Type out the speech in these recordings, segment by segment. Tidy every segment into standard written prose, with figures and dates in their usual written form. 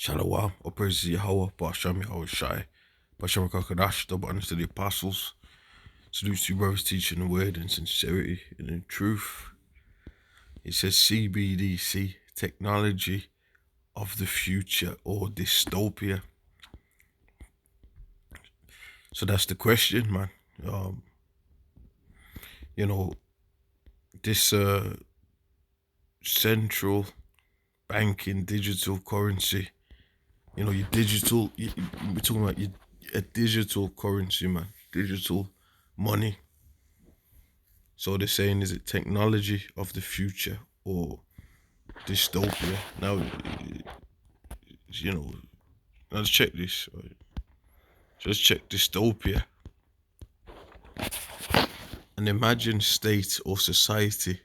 Shalom, all praise to Yahweh, Ba'asham Yahweh Shai, Ba'asham Kakadash, double honors to the apostles. Salute to you brothers teaching the word in sincerity and in truth. It says cbdc, technology of the future or dystopia. So that's the question, man. This central banking digital currency, your digital, we're talking about a digital currency, man, digital money. So they're saying, is it technology of the future or dystopia? Now, let's check this. Right? Just check dystopia. An imagined state or society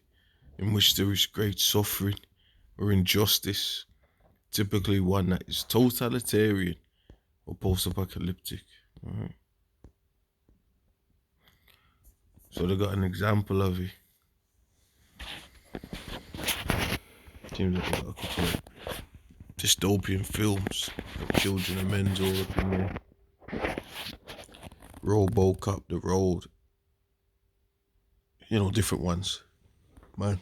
in which there is great suffering or injustice, typically one that is totalitarian or post-apocalyptic. Right? So they got an example of it. Seems like a couple of dystopian films, like Children of Men's all up in there. RoboCop, The Road, different ones, man.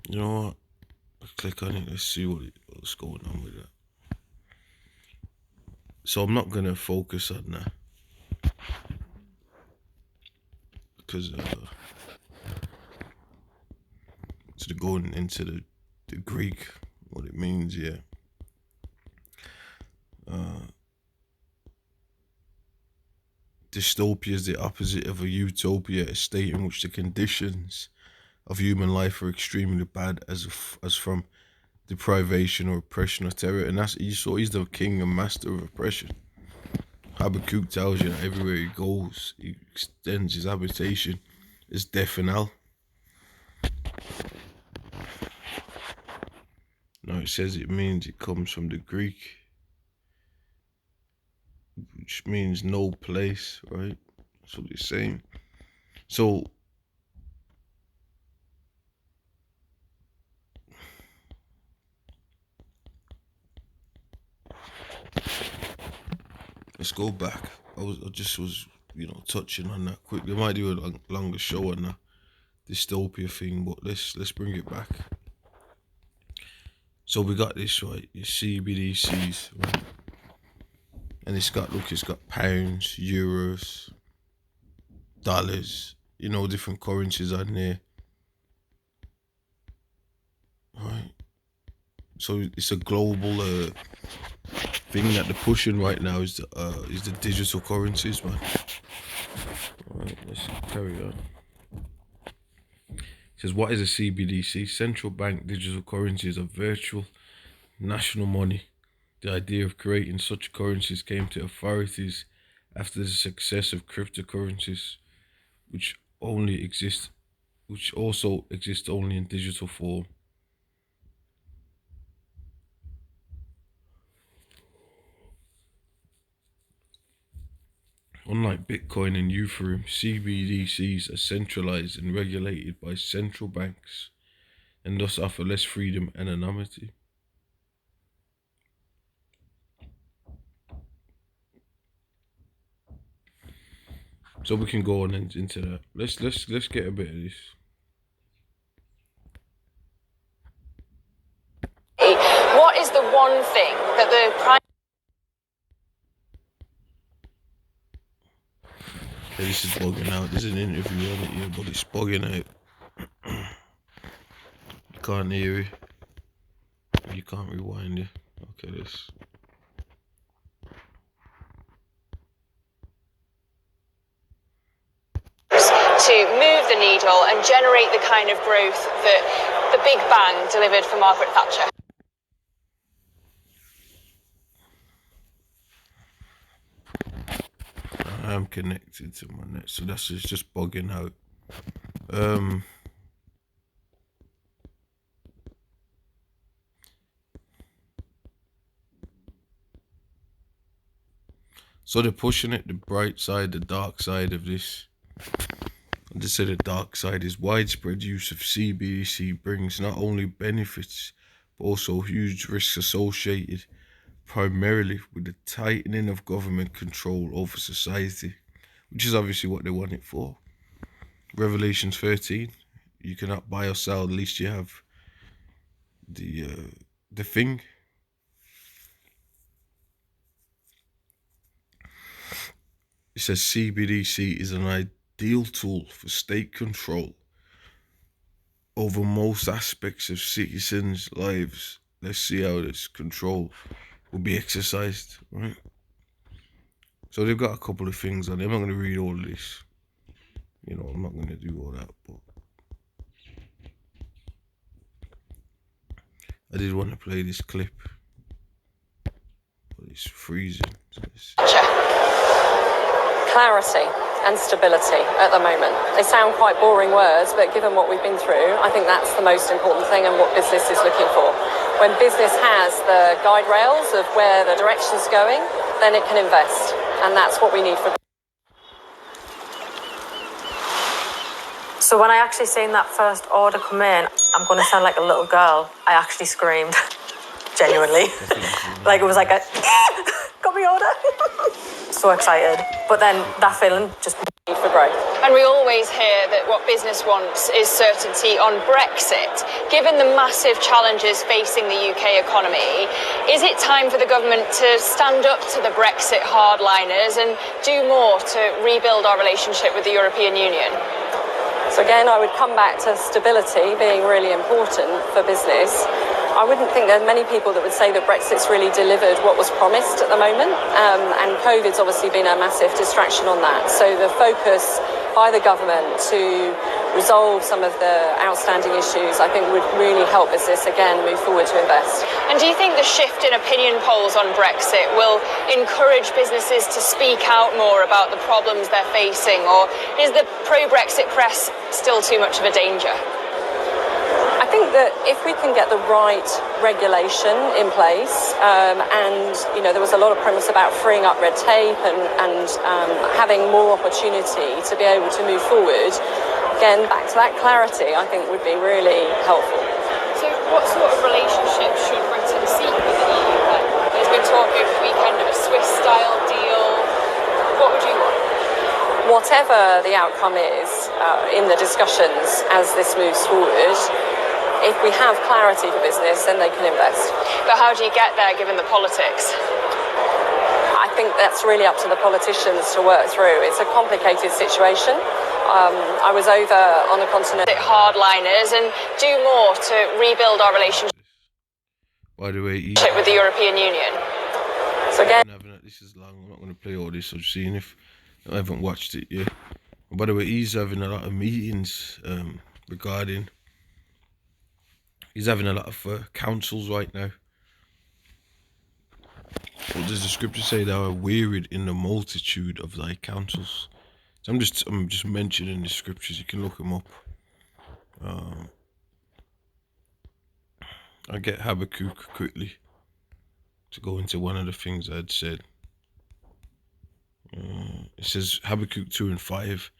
You know what? I click on it. Let's see what's going on with that. So I'm not gonna focus on that because so they're going into the Greek, what it means, yeah. Dystopia is the opposite of a utopia, a state in which the conditions of human life are extremely bad, as from deprivation or oppression or terror. And that's Esau. He's the king and master of oppression. Habakkuk tells you that everywhere he goes, he extends his habitation. It's death and hell. No, it says it comes from the Greek, which means no place, right? That's what it's saying. So let's go back. I just was touching on that quick. They might do a longer show on that dystopia thing, but let's bring it back. So we got this, right? Your cbdc's, right? And it's got pounds, euros, dollars, different currencies on there. Right. So it's a global thing that they're pushing right now is the digital currencies, man. Alright, let's carry on. It says, what is a cbdc? Central bank digital currency is a virtual national money. The idea of creating such currencies came to authorities after the success of cryptocurrencies, which also exist only in digital form. Unlike Bitcoin and Ethereum, CBDCs are centralized and regulated by central banks and thus offer less freedom and anonymity. So we can go on into that. Let's get a bit of this. What is the one thing that the Prime... Okay, this is bugging out. There's an interview on it here, but it's bugging out. You can't hear it. You can't rewind it. Okay, this. to move the needle and generate the kind of growth that the Big Bang delivered for Margaret Thatcher. I am connected to my net, so that's just bugging out. So they're pushing it, the bright side, the dark side of this. And they say the dark side is widespread use of CBDC brings not only benefits, but also huge risks associated primarily with the tightening of government control over society, which is obviously what they want it for. Revelations 13, you cannot buy or sell, at least you have the thing. It says CBDC is an ideal tool for state control over most aspects of citizens' lives. Let's see how this control will be exercised, right? So they've got a couple of things on it. I'm not going to read all of this. I'm not going to do all that, but I did want to play this clip. But it's freezing. So Clarity and stability at the moment. They sound quite boring words, but given what we've been through, I think that's the most important thing and what business is looking for. When business has the guide rails of where the direction's going, then it can invest. And that's what we need for. So when I actually seen that first order come in, I'm going to sound like a little girl. I actually screamed, genuinely. Like it was like a, got me order. So excited. But then that feeling just Need for growth. And we always hear that what business wants is certainty on Brexit. Given the massive challenges facing the UK economy, is it time for the government to stand up to the Brexit hardliners and do more to rebuild our relationship with the European Union? So again, I would come back to stability being really important for business. I wouldn't think there are many people that would say that Brexit's really delivered what was promised at the moment, and COVID's obviously been a massive distraction on that. So the focus by the government to resolve some of the outstanding issues, I think would really help business, again, move forward to invest. And do you think the shift in opinion polls on Brexit will encourage businesses to speak out more about the problems they're facing, or is the pro-Brexit press still too much of a danger? I think that if we can get the right regulation in place, and there was a lot of promise about freeing up red tape and having more opportunity to be able to move forward, again, back to that clarity, I think would be really helpful. So what sort of relationship should Britain seek with the EU then? There's been talk over the weekend of a Swiss-style deal. What would you want? Whatever the outcome is in the discussions as this moves forward, if we have clarity for business, then they can invest. But how do you get there given the politics? I think that's really up to the politicians to work through. It's a complicated situation. I was over on the continent. Hardliners and do more to rebuild our relationship by the way, with the European Union. So again, this is long. I'm not going to play all this. I'm just seeing if I haven't watched it yet. By the way, he's having a lot of meetings regarding. He's having a lot of councils right now. What does the scripture say? They are wearied in the multitude of thy counsels. So I'm just mentioning the scriptures. You can look them up. I get Habakkuk quickly to go into one of the things I'd said. It says Habakkuk 2:5.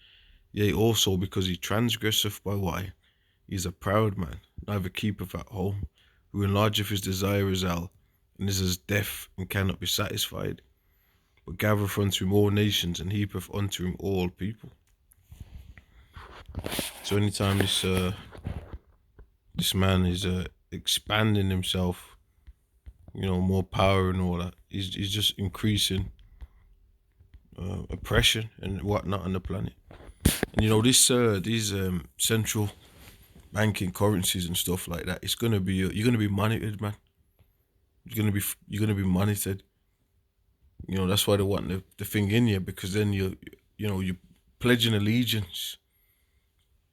Yea, also because he transgresseth by why, he is a proud man, neither keepeth at home, who enlargeth his desire as hell, and is as deaf and cannot be satisfied, but gathereth unto him all nations, and heapeth unto him all people. So anytime this man is expanding himself, more power and all that, he's just increasing oppression and whatnot on the planet. And these central banking currencies and stuff like that, it's gonna be you're gonna be monitored, man. You're gonna be monitored. That's why they want the thing in you, because then you're pledging allegiance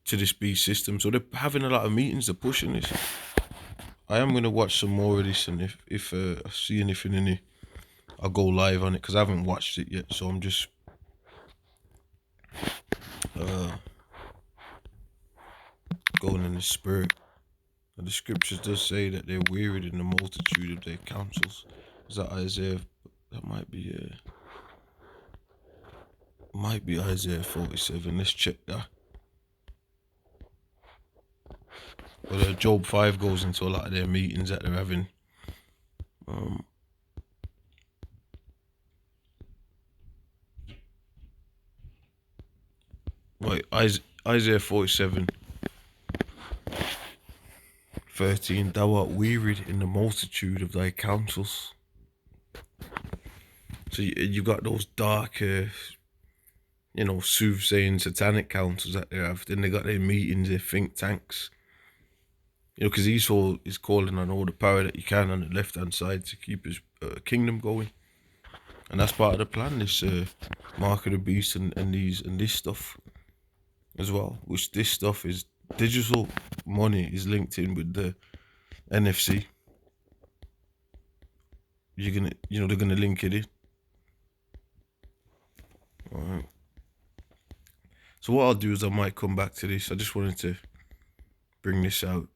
to this beast system. So they're having a lot of meetings. They're pushing this. I am gonna watch some more of this, and if I see anything in it, I'll go live on it, because I haven't watched it yet. So I'm just going in the spirit. And the scriptures does say that they're wearied in the multitude of their counsels. Is that Isaiah? That might be Isaiah 47. Let's check that. Well, Job 5 goes into a lot of their meetings that they're having. Right, Isaiah 47:13. Thou art wearied in the multitude of thy counsels. So you got those dark, soothsaying satanic councils that they have. Then they got their meetings, their think tanks. Because Esau is calling on all the power that he can on the left-hand side to keep his kingdom going. And that's part of the plan, this mark of the beast and this stuff as well. Which this stuff is digital money is linked in with the NFC. They're gonna link it in. Alright. So what I'll do is I might come back to this. I just wanted to bring this out.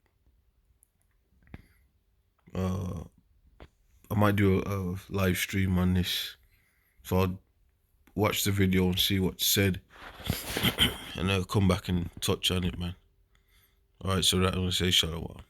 I might do a live stream on this. So I'll watch the video and see what's said. And I'll come back and touch on it, man. Alright, so that I'm gonna say shalom.